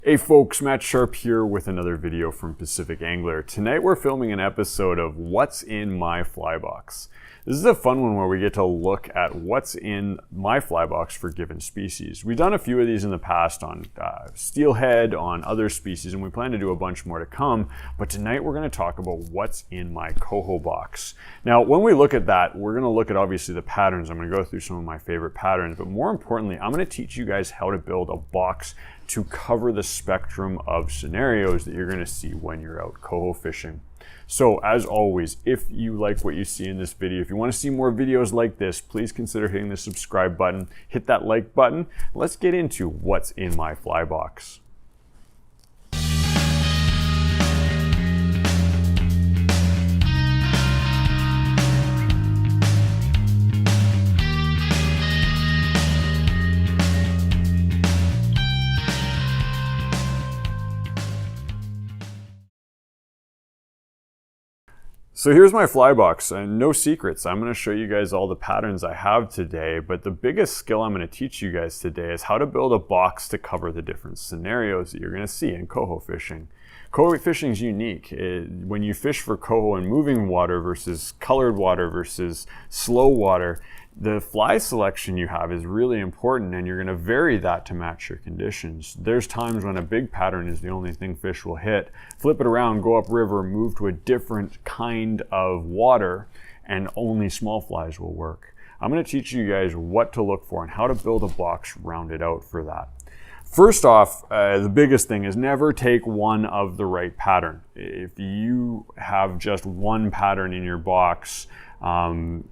Hey folks, Matt Sharp here with another video from Pacific Angler. Tonight we're filming an episode of What's in My Fly Box. This is a fun one where we get to look at what's in my fly box for given species. We've done a few of these in the past on steelhead, on other species, and we plan to do a bunch more to come. But tonight we're going to talk about what's in my coho box. Now, when we look at that, we're going to look at obviously the patterns. I'm going to go through some of my favorite patterns, but more importantly, I'm going to teach you guys how to build a box to cover the spectrum of scenarios that you're going to see when you're out coho fishing. So as always, if you like what you see in this video, if you want to see more videos like this, please consider hitting the subscribe button, hit that like button. Let's get into what's in my fly box. So here's my fly box, and no secrets. I'm going to show you guys all the patterns I have today, but the biggest skill I'm going to teach you guys today is how to build a box to cover the different scenarios that you're going to see in coho fishing. Coho fishing is unique. When you fish for coho in moving water versus colored water versus slow water, the fly selection you have is really important, and you're going to vary that to match your conditions. There's times when a big pattern is the only thing fish will hit. Flip it around, go upriver, move to a different kind of water, and only small flies will work. I'm going to teach you guys what to look for and how to build a box rounded out for that. First off, the biggest thing is never take one of the right pattern. If you have just one pattern in your box, one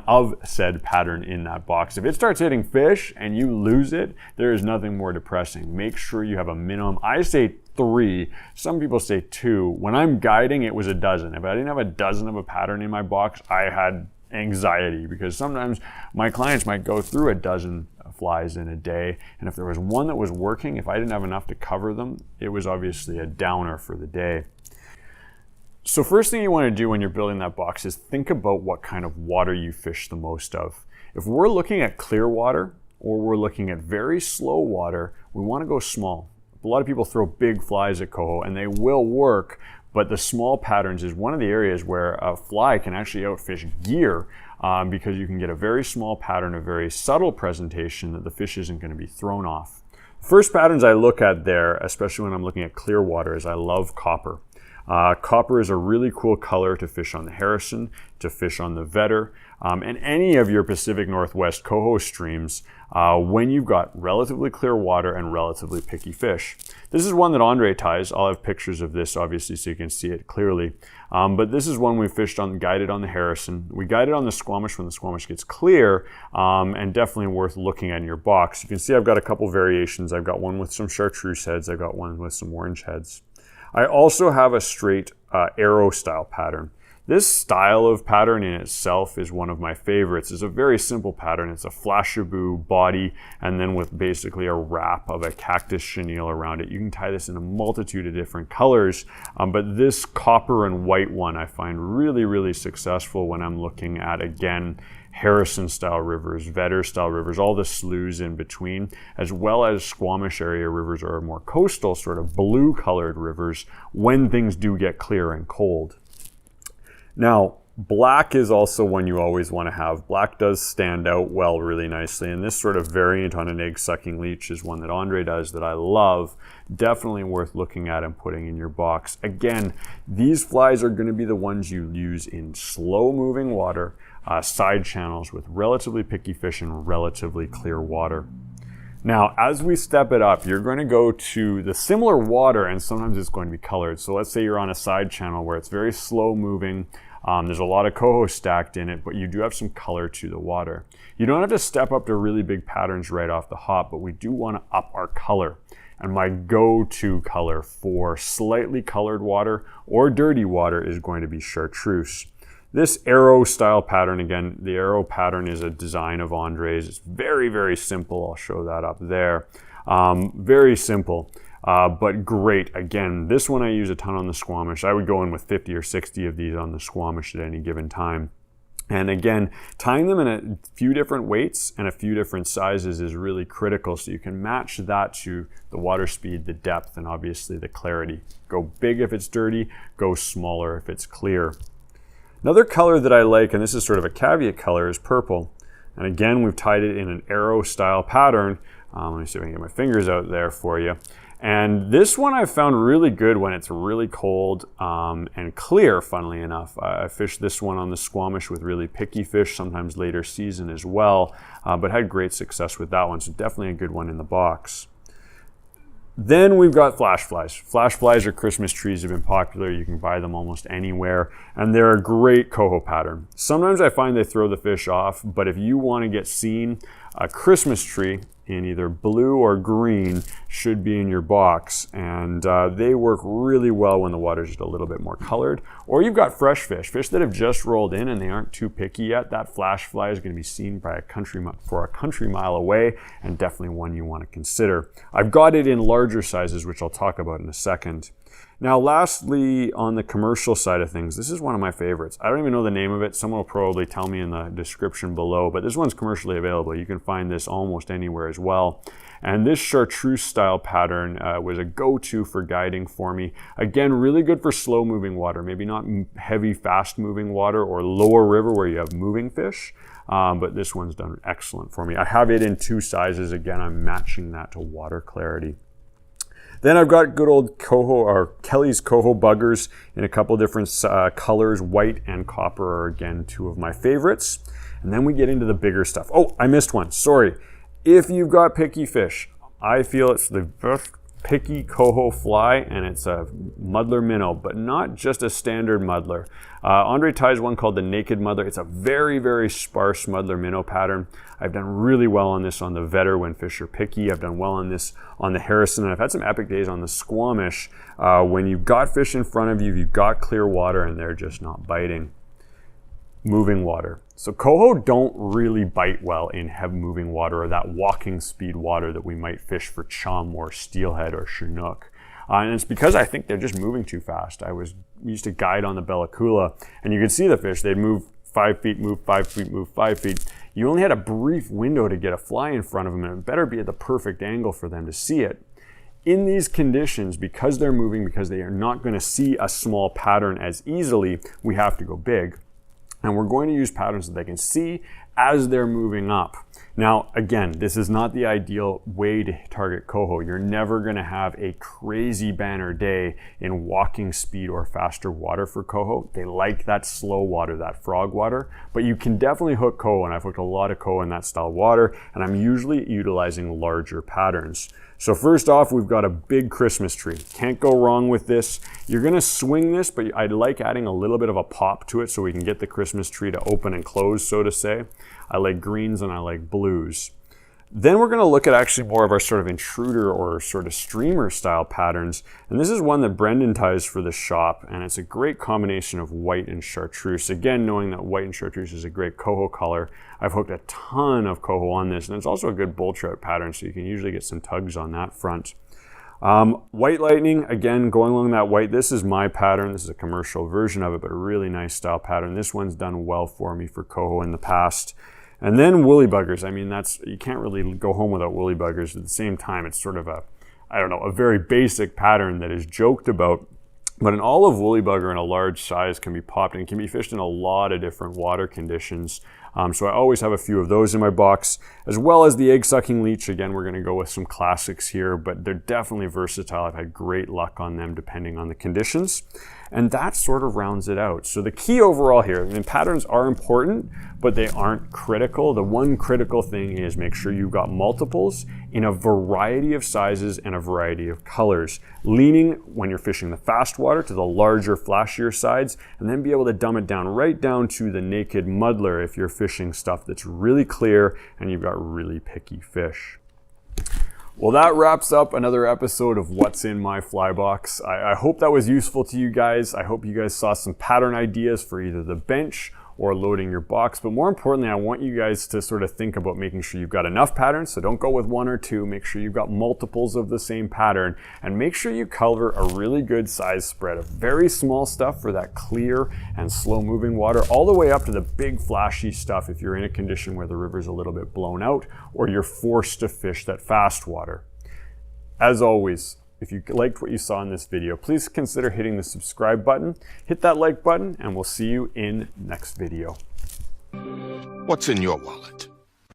of said pattern in that box, if it starts hitting fish and you lose it, there is nothing more depressing. Make sure you have a minimum. I say 3, some people say 2. When I'm guiding, it was a dozen. If I didn't have a dozen of a pattern in my box, I had anxiety, because sometimes my clients might go through a dozen flies in a day, and if there was one that was working, if I didn't have enough to cover them, it was obviously a downer for the day. So first thing you want to do when you're building that box is think about what kind of water you fish the most of. If we're looking at clear water or we're looking at very slow water, we want to go small. A lot of people throw big flies at coho, and they will work, but the small patterns is one of the areas where a fly can actually outfish gear, because you can get a very small pattern, a very subtle presentation that the fish isn't going to be thrown off. First patterns I look at there, especially when I'm looking at clear water, is I love copper. Copper is a really cool color to fish on the Harrison, to fish on the Vedder, and any of your Pacific Northwest coho streams when you've got relatively clear water and relatively picky fish. This is one that Andre ties. I'll have pictures of this obviously so you can see it clearly. But this is one we fished on, guided on the Harrison. We guided on the Squamish when the Squamish gets clear, and definitely worth looking at in your box. You can see I've got a couple variations. I've got one with some chartreuse heads. I've got one with some orange heads. I also have a straight arrow style pattern. This style of pattern in itself is one of my favorites. It's a very simple pattern. It's a flashaboo body, and then with basically a wrap of a cactus chenille around it. You can tie this in a multitude of different colors, but this copper and white one I find really, really successful when I'm looking at, again, Harrison style rivers, Vedder style rivers, all the sloughs in between, as well as Squamish area rivers or more coastal sort of blue colored rivers when things do get clear and cold. Now, black is also one you always want to have. Black does stand out well really nicely, and this sort of variant on an egg sucking leech is one that Andre does that I love. Definitely worth looking at and putting in your box. Again, these flies are going to be the ones you use in slow moving water, side channels with relatively picky fish and relatively clear water. Now, as we step it up, you're going to go to the similar water, and sometimes it's going to be colored. So let's say you're on a side channel where it's very slow moving. There's a lot of coho stacked in it, but you do have some color to the water. You don't have to step up to really big patterns right off the hop, but we do want to up our color. And my go-to color for slightly colored water or dirty water is going to be chartreuse. This arrow style pattern, again, the arrow pattern is a design of Andre's. It's very, very simple. I'll show that up there. Very simple. But great. Again, this one I use a ton on the Squamish. I would go in with 50 or 60 of these on the Squamish at any given time. And again, tying them in a few different weights and a few different sizes is really critical, so you can match that to the water speed, the depth, and obviously the clarity. Go big if it's dirty, go smaller if it's clear. Another color that I like, and this is sort of a caveat color, is purple. And again, we've tied it in an arrow style pattern. Let me see if I can get my fingers out there for you. And this one I've found really good when it's really cold and clear, funnily enough. I fished this one on the Squamish with really picky fish, sometimes later season as well, but had great success with that one, so definitely a good one in the box. Then we've got flash flies. Flash flies or Christmas trees have been popular. You can buy them almost anywhere, and they're a great coho pattern. Sometimes I find they throw the fish off, but if you want to get seen, a Christmas tree in either blue or green should be in your box, and they work really well when the water's just a little bit more colored. Or you've got fresh fish that have just rolled in and they aren't too picky yet. That flash fly is going to be seen by a country mile away, and definitely one you want to consider. I've got it in larger sizes, which I'll talk about in a second. Now, lastly, on the commercial side of things, this is one of my favorites. I don't even know the name of it. Someone will probably tell me in the description below, but this one's commercially available. You can find this almost anywhere as well. And this chartreuse style pattern was a go-to for guiding for me. Again, really good for slow moving water, maybe not heavy, fast moving water or lower river where you have moving fish. But this one's done excellent for me. I have it in 2 sizes. Again, I'm matching that to water clarity. Then I've got good old Coho, or Kelly's Coho buggers in a couple different colors. White and copper are again 2 of my favorites. And then we get into the bigger stuff. Oh, I missed one, sorry. If you've got picky fish, I feel it's the best picky coho fly, and it's a muddler minnow, but not just a standard muddler. Andre ties one called the naked muddler. It's a very, very sparse muddler minnow pattern. I've done really well on this on the Vedder when fish are picky. I've done well on this on the Harrison, and I've had some epic days on the Squamish when you've got fish in front of you, you've got clear water, and they're just not biting. Moving water. So coho don't really bite well in heavy moving water, or that walking speed water that we might fish for chum or steelhead or chinook. And it's because I think they're just moving too fast. We used to guide on the Bella Coola, and you could see the fish. They'd move 5 feet, move 5 feet, move 5 feet. You only had a brief window to get a fly in front of them, and it better be at the perfect angle for them to see it. In these conditions, because they're moving, because they are not going to see a small pattern as easily, we have to go big. And we're going to use patterns that they can see as they're moving up. Now, again, this is not the ideal way to target coho. You're never going to have a crazy banner day in walking speed or faster water for coho. They like that slow water, that frog water, but you can definitely hook coho, and I've hooked a lot of coho in that style water, and I'm usually utilizing larger patterns. So first off, we've got a big Christmas tree. Can't go wrong with this. You're gonna swing this, but I like adding a little bit of a pop to it so we can get the Christmas tree to open and close, so to say. I like greens and I like blues. Then we're gonna look at actually more of our sort of intruder or sort of streamer style patterns. And this is one that Brendan ties for the shop, and it's a great combination of white and chartreuse. Again, knowing that white and chartreuse is a great coho color, I've hooked a ton of coho on this, and it's also a good bulltrout pattern, so you can usually get some tugs on that front. White lightning, again, going along that white, this is my pattern. This is a commercial version of it, but a really nice style pattern. This one's done well for me for coho in the past. And then woolly buggers. I mean, you can't really go home without woolly buggers. At the same time, it's sort of a very basic pattern that is joked about. But an olive woolly bugger in a large size can be popped and can be fished in a lot of different water conditions. So I always have a few of those in my box, as well as the egg sucking leech. Again, we're going to go with some classics here, but they're definitely versatile. I've had great luck on them depending on the conditions. And that sort of rounds it out. So the key overall here, I mean, patterns are important, but they aren't critical. The one critical thing is make sure you've got multiples in a variety of sizes and a variety of colors, leaning when you're fishing the fast water to the larger, flashier sides, and then be able to dumb it down right down to the naked muddler if you're fishing stuff that's really clear and you've got really picky fish. Well, that wraps up another episode of What's in My Fly Box. I hope that was useful to you guys. I hope you guys saw some pattern ideas for either the bench or loading your box. But more importantly, I want you guys to sort of think about making sure you've got enough patterns. So don't go with one or two. Make sure you've got multiples of the same pattern, and make sure you cover a really good size spread of very small stuff for that clear and slow moving water, all the way up to the big flashy stuff if you're in a condition where the river's a little bit blown out or you're forced to fish that fast water. As always, if you liked what you saw in this video, please consider hitting the subscribe button, hit that like button, and we'll see you in next video. What's in your wallet?